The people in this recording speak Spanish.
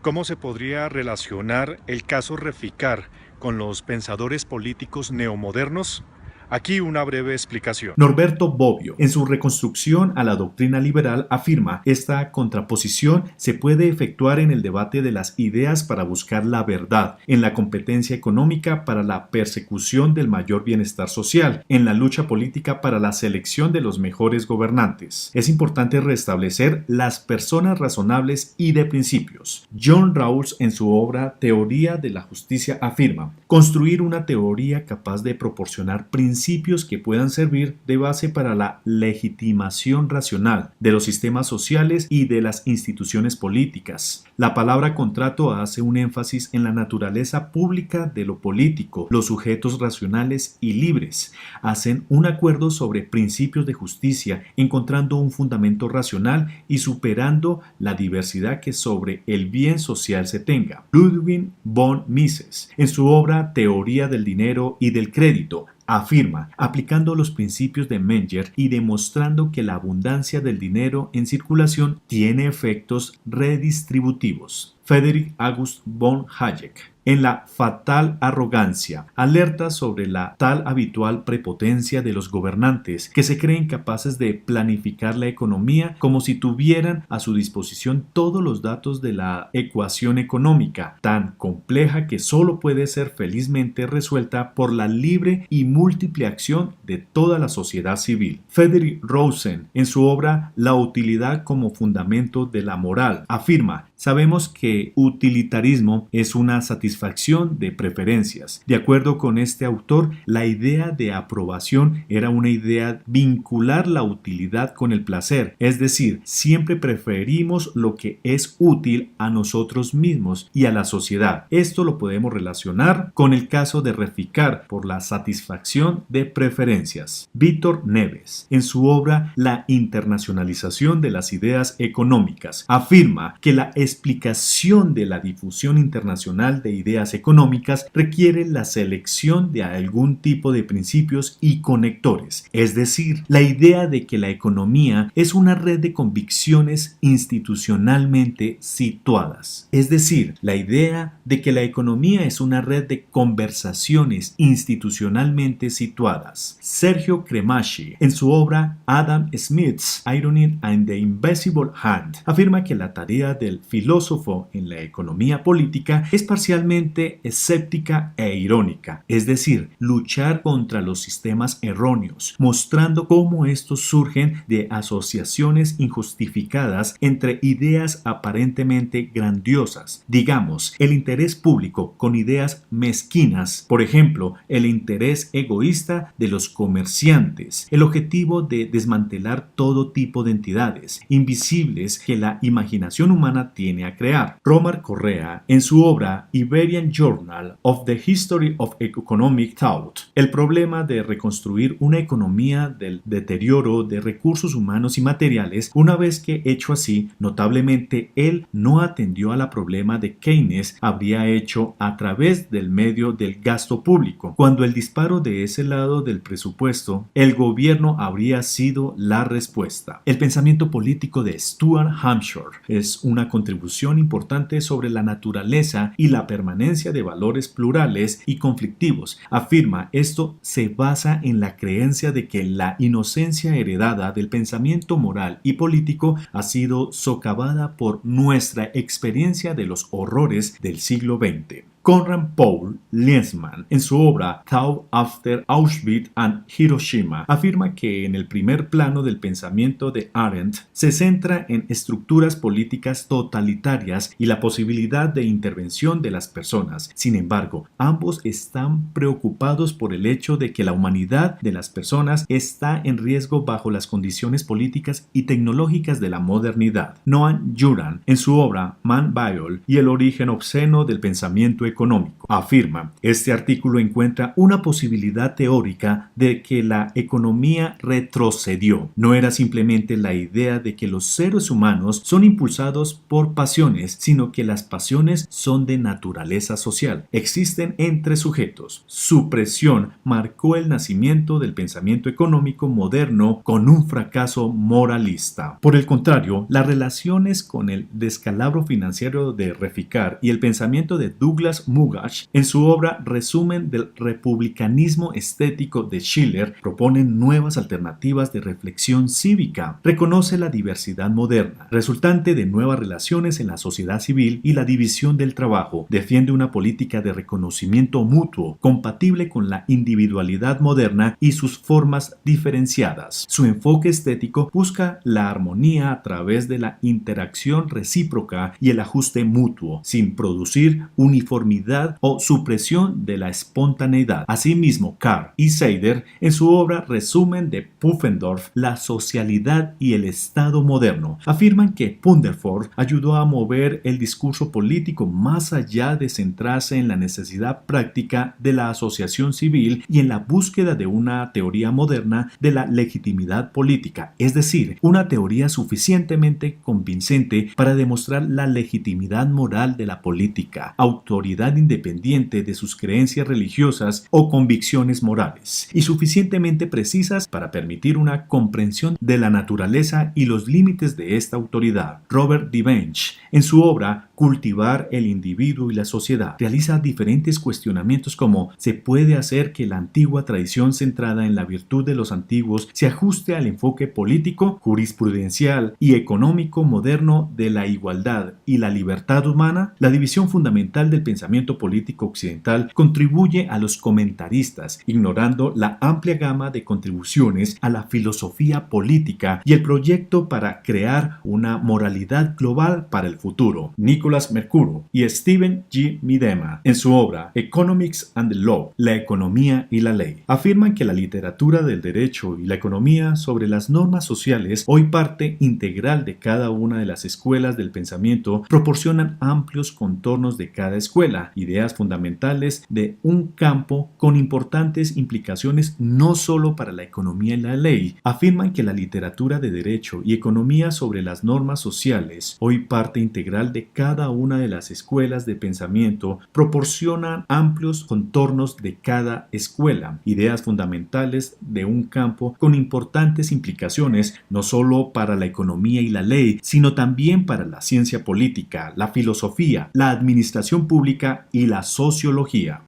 ¿Cómo se podría relacionar el caso Reficar con los pensadores políticos neomodernos? Aquí una breve explicación. Norberto Bobbio, en su reconstrucción a la doctrina liberal, afirma: esta contraposición se puede efectuar en el debate de las ideas para buscar la verdad, en la competencia económica para la persecución del mayor bienestar social, en la lucha política para la selección de los mejores gobernantes. Es importante restablecer las personas razonables y de principios. John Rawls, en su obra Teoría de la Justicia, afirma: construir una teoría capaz de proporcionar principios que puedan servir de base para la legitimación racional de los sistemas sociales y de las instituciones políticas. La palabra contrato hace un énfasis en la naturaleza pública de lo político. Los sujetos racionales y libres hacen un acuerdo sobre principios de justicia, encontrando un fundamento racional y superando la diversidad que sobre el bien social se tenga. Ludwig von Mises, en su obra Teoría del dinero y del crédito, afirma, aplicando los principios de Menger y demostrando que la abundancia del dinero en circulación tiene efectos redistributivos. Friedrich August von Hayek, en La fatal arrogancia, alerta sobre la tal habitual prepotencia de los gobernantes que se creen capaces de planificar la economía como si tuvieran a su disposición todos los datos de la ecuación económica, tan compleja que solo puede ser felizmente resuelta por la libre y múltiple acción de toda la sociedad civil. Friedrich Rosen, en su obra La utilidad como fundamento de la moral, afirma: sabemos que utilitarismo es una satisfacción de preferencias. De acuerdo con este autor, la idea de aprobación era una idea vincular la utilidad con el placer, es decir, siempre preferimos lo que es útil a nosotros mismos y a la sociedad. Esto lo podemos relacionar con el caso de Reficar por la satisfacción de preferencias. Víctor Neves, en su obra La internacionalización de las ideas económicas, afirma que la explicación de la difusión internacional de ideas económicas requiere la selección de algún tipo de principios y conectores, es decir, la idea de que la economía es una red de convicciones institucionalmente situadas, es decir, la idea de que la economía es una red de conversaciones institucionalmente situadas. Sergio Cremaschi, en su obra Adam Smith's Irony and the Invisible Hand, afirma que la tarea del filósofo en la economía política es parcialmente escéptica e irónica, es decir, luchar contra los sistemas erróneos, mostrando cómo estos surgen de asociaciones injustificadas entre ideas aparentemente grandiosas, digamos, el interés público con ideas mezquinas, por ejemplo, el interés egoísta de los comerciantes, el objetivo de desmantelar todo tipo de entidades invisibles que la imaginación humana tiene a crear. Romar Correa, en su obra Iberian Journal of the History of Economic Thought, el problema de reconstruir una economía del deterioro de recursos humanos y materiales, una vez que hecho así, notablemente él no atendió a la problema de Keynes habría hecho a través del medio del gasto público, cuando el disparo de ese lado del presupuesto, el gobierno habría sido la respuesta. El pensamiento político de Stuart Hampshire es una contribución importante sobre la naturaleza y la permanencia de valores plurales y conflictivos. Afirma, esto se basa en la creencia de que la inocencia heredada del pensamiento moral y político ha sido socavada por nuestra experiencia de los horrores del siglo XX. Konrad Paul Liessmann, en su obra Thought After Auschwitz and Hiroshima, afirma que en el primer plano del pensamiento de Arendt se centra en estructuras políticas totalitarias y la posibilidad de intervención de las personas. Sin embargo, ambos están preocupados por el hecho de que la humanidad de las personas está en riesgo bajo las condiciones políticas y tecnológicas de la modernidad. Noam Juran, en su obra Man Biol y el origen obsceno del pensamiento económico. Afirma, este artículo encuentra una posibilidad teórica de que la economía retrocedió. No era simplemente la idea de que los seres humanos son impulsados por pasiones, sino que las pasiones son de naturaleza social. Existen entre sujetos. Su presión marcó el nacimiento del pensamiento económico moderno con un fracaso moralista. Por el contrario, las relaciones con el descalabro financiero de Reficar y el pensamiento de Douglas Mugach en su obra Resumen del republicanismo estético de Schiller proponen nuevas alternativas de reflexión cívica. Reconoce la diversidad moderna, resultante de nuevas relaciones en la sociedad civil y la división del trabajo. Defiende una política de reconocimiento mutuo, compatible con la individualidad moderna y sus formas diferenciadas. Su enfoque estético busca la armonía a través de la interacción recíproca y el ajuste mutuo, sin producir uniformidad o supresión de la espontaneidad. Asimismo, Carr y Seider, en su obra Resumen de Pufendorf, la socialidad y el Estado moderno, afirman que Punderford ayudó a mover el discurso político más allá de centrarse en la necesidad práctica de la asociación civil y en la búsqueda de una teoría moderna de la legitimidad política, es decir, una teoría suficientemente convincente para demostrar la legitimidad moral de la política, autoridad independiente de sus creencias religiosas o convicciones morales, y suficientemente precisas para permitir una comprensión de la naturaleza y los límites de esta autoridad. Robert DeBench, en su obra Cultivar el individuo y la sociedad, realiza diferentes cuestionamientos como: ¿se puede hacer que la antigua tradición centrada en la virtud de los antiguos se ajuste al enfoque político, jurisprudencial y económico moderno de la igualdad y la libertad humana? La división fundamental del pensamiento político occidental contribuye a los comentaristas, ignorando la amplia gama de contribuciones a la filosofía política y el proyecto para crear una moralidad global para el futuro. Nicholas Mercuro y Stephen G. Miedema, en su obra Economics and the Law, la economía y la ley, afirman que la literatura del derecho y la economía sobre las normas sociales, hoy parte integral de cada una de las escuelas del pensamiento, proporcionan amplios contornos de cada escuela, ideas fundamentales de un campo con importantes implicaciones no solo para la economía y la ley. Afirman que la literatura de derecho y economía sobre las normas sociales, hoy parte integral de cada una de las escuelas de pensamiento, proporcionan amplios contornos de cada escuela, ideas fundamentales de un campo con importantes implicaciones no solo para la economía y la ley, sino también para la ciencia política, la filosofía, la administración pública y la sociología.